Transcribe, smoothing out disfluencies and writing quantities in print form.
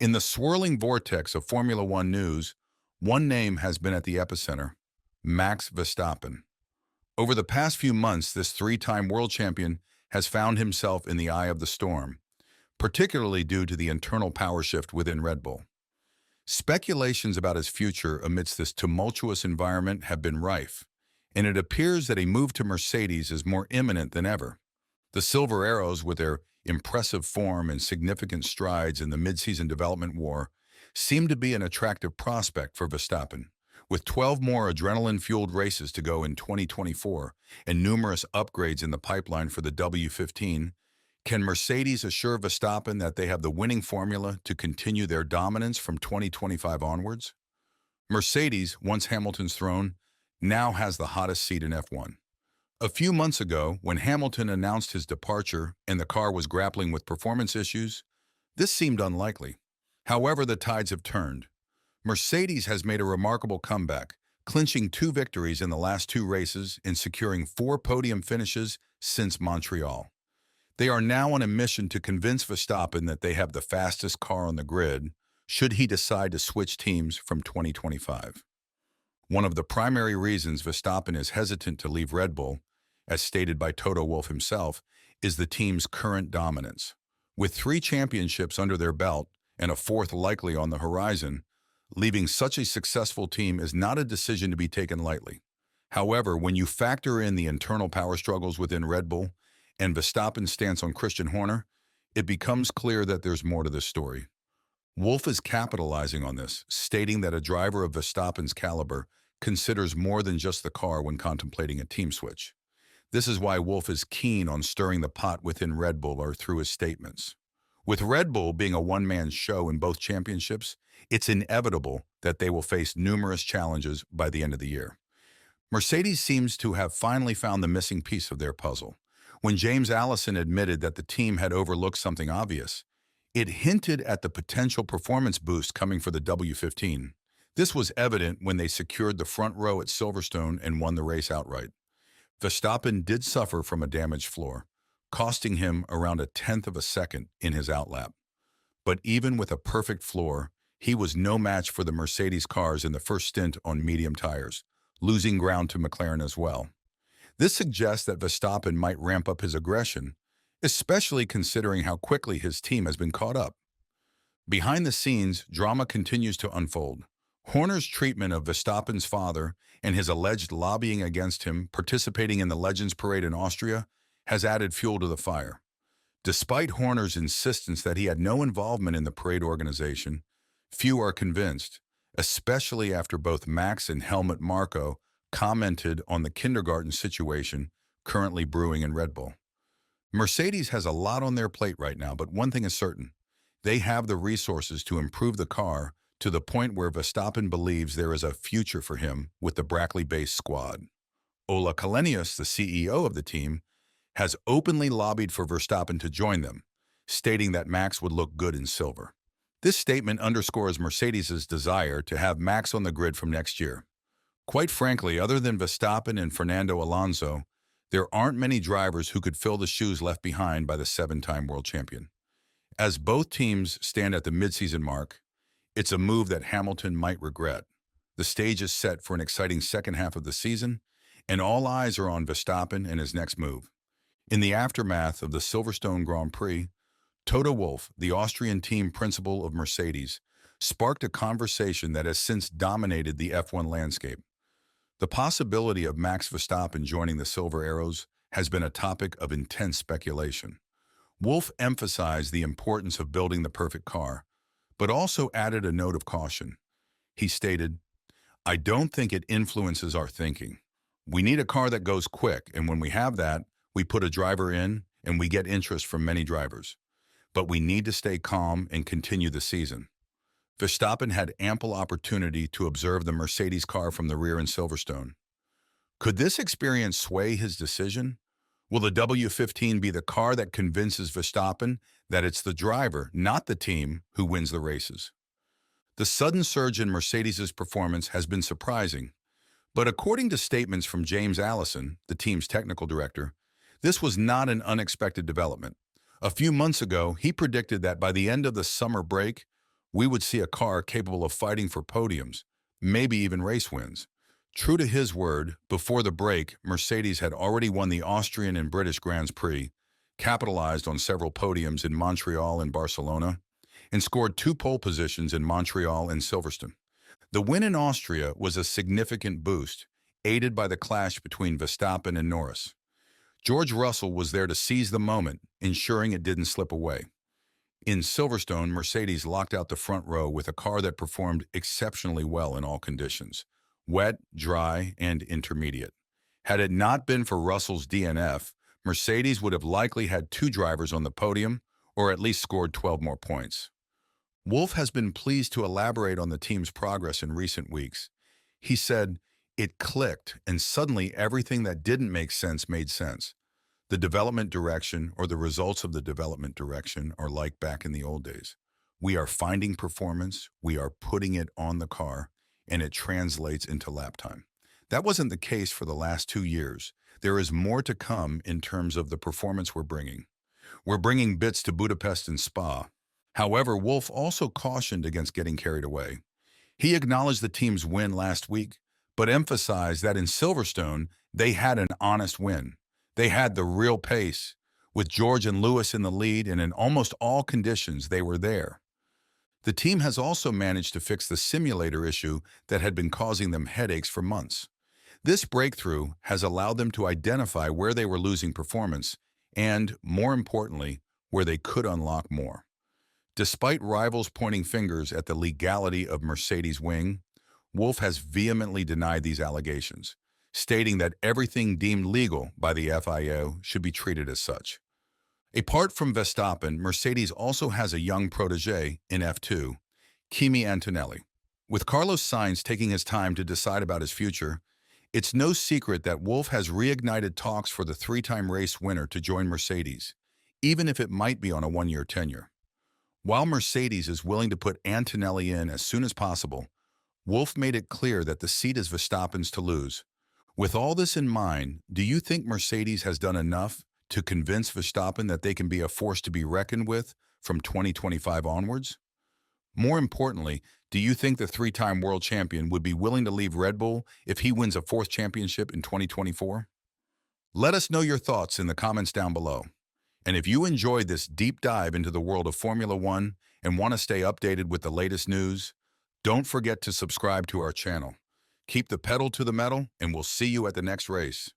In the swirling vortex of Formula One news, one name has been at the epicenter: Max Verstappen. Over the past few months, this three-time world champion has found himself in the eye of the storm, particularly due to the internal power shift within Red Bull. Speculations about his future amidst this tumultuous environment have been rife, and it appears that a move to Mercedes is more imminent than ever. The Silver Arrows, with their impressive form and significant strides in the mid-season development war, seem to be an attractive prospect for Verstappen. With 12 more adrenaline-fueled races to go in 2024 and numerous upgrades in the pipeline for the W15, can Mercedes assure Verstappen that they have the winning formula to continue their dominance from 2025 onwards? Mercedes, once Hamilton's throne, now has the hottest seat in F1. A few months ago, when Hamilton announced his departure and the car was grappling with performance issues, this seemed unlikely. However, the tides have turned. Mercedes has made a remarkable comeback, clinching 2 victories in the last 2 races and securing 4 podium finishes since Montreal. They are now on a mission to convince Verstappen that they have the fastest car on the grid, should he decide to switch teams from 2025. One of the primary reasons Verstappen is hesitant to leave Red Bull, as stated by Toto Wolff himself, is the team's current dominance. With 3 championships under their belt and a 4th likely on the horizon, leaving such a successful team is not a decision to be taken lightly. However, when you factor in the internal power struggles within Red Bull and Verstappen's stance on Christian Horner, it becomes clear that there's more to this story. Wolff is capitalizing on this, stating that a driver of Verstappen's caliber considers more than just the car when contemplating a team switch. This is why Wolff is keen on stirring the pot within Red Bull or through his statements. With Red Bull being a one-man show in both championships, it's inevitable that they will face numerous challenges by the end of the year. Mercedes seems to have finally found the missing piece of their puzzle. When James Allison admitted that the team had overlooked something obvious, it hinted at the potential performance boost coming for the W15. This was evident when they secured the front row at Silverstone and won the race outright. Verstappen did suffer from a damaged floor, costing him around 1/10 of a second in his outlap. But even with a perfect floor, he was no match for the Mercedes cars in the first stint on medium tires, losing ground to McLaren as well. This suggests that Verstappen might ramp up his aggression, especially considering how quickly his team has been caught up. Behind the scenes, drama continues to unfold. Horner's treatment of Verstappen's father and his alleged lobbying against him participating in the Legends Parade in Austria has added fuel to the fire. Despite Horner's insistence that he had no involvement in the parade organization, few are convinced, especially after both Max and Helmut Marko commented on the kindergarten situation currently brewing in Red Bull. Mercedes has a lot on their plate right now, but one thing is certain: they have the resources to improve the car to the point where Verstappen believes there is a future for him with the Brackley-based squad. Ola Kalenius, the CEO of the team, has openly lobbied for Verstappen to join them, stating that Max would look good in silver. This statement underscores Mercedes' desire to have Max on the grid from next year. Quite frankly, other than Verstappen and Fernando Alonso, there aren't many drivers who could fill the shoes left behind by the 7-time world champion. As both teams stand at the midseason mark, it's a move that Hamilton might regret. The stage is set for an exciting second half of the season, and all eyes are on Verstappen and his next move. In the aftermath of the Silverstone Grand Prix, Toto Wolff, the Austrian team principal of Mercedes, sparked a conversation that has since dominated the F1 landscape. The possibility of Max Verstappen joining the Silver Arrows has been a topic of intense speculation. Wolff emphasized the importance of building the perfect car, but also added a note of caution. He stated, "I don't think it influences our thinking. We need a car that goes quick, and when we have that, we put a driver in and we get interest from many drivers. But we need to stay calm and continue the season." Verstappen had ample opportunity to observe the Mercedes car from the rear in Silverstone. Could this experience sway his decision? Will the W15 be the car that convinces Verstappen that it's the driver, not the team, who wins the races? The sudden surge in Mercedes' performance has been surprising, but according to statements from James Allison, the team's technical director, this was not an unexpected development. A few months ago, he predicted that by the end of the summer break, we would see a car capable of fighting for podiums, maybe even race wins. True to his word, before the break, Mercedes had already won the Austrian and British Grands Prix, capitalized on several podiums in Montreal and Barcelona, and scored 2 pole positions in Montreal and Silverstone. The win in Austria was a significant boost, aided by the clash between Verstappen and Norris. George Russell was there to seize the moment, ensuring it didn't slip away. In Silverstone, Mercedes locked out the front row with a car that performed exceptionally well in all conditions: wet, dry, and intermediate. Had it not been for Russell's DNF, Mercedes would have likely had 2 drivers on the podium, or at least scored 12 more points. Wolff has been pleased to elaborate on the team's progress in recent weeks. He said, "It clicked, and suddenly everything that didn't make sense made sense. The development direction, or the results of the development direction, are like back in the old days. We are finding performance, we are putting it on the car, and it translates into lap time." That wasn't the case for the last 2 years. There is more to come in terms of the performance we're bringing. We're bringing bits to Budapest and Spa. However, Wolff also cautioned against getting carried away. He acknowledged the team's win last week, but emphasized that in Silverstone, they had an honest win. They had the real pace. With George and Lewis in the lead, and in almost all conditions, they were there. The team has also managed to fix the simulator issue that had been causing them headaches for months. This breakthrough has allowed them to identify where they were losing performance and, more importantly, where they could unlock more. Despite rivals pointing fingers at the legality of Mercedes' wing, Wolff has vehemently denied these allegations, stating that everything deemed legal by the FIA should be treated as such. Apart from Verstappen, Mercedes also has a young protege in F2, Kimi Antonelli. With Carlos Sainz taking his time to decide about his future, it's no secret that Wolff has reignited talks for the 3-time race winner to join Mercedes, even if it might be on a 1-year tenure. While Mercedes is willing to put Antonelli in as soon as possible, Wolff made it clear that the seat is Verstappen's to lose. With all this in mind, do you think Mercedes has done enough to convince Verstappen that they can be a force to be reckoned with from 2025 onwards? More importantly, do you think the 3-time world champion would be willing to leave Red Bull if he wins a 4th championship in 2024? Let us know your thoughts in the comments down below. And if you enjoyed this deep dive into the world of Formula One and want to stay updated with the latest news, don't forget to subscribe to our channel. Keep the pedal to the metal, and we'll see you at the next race.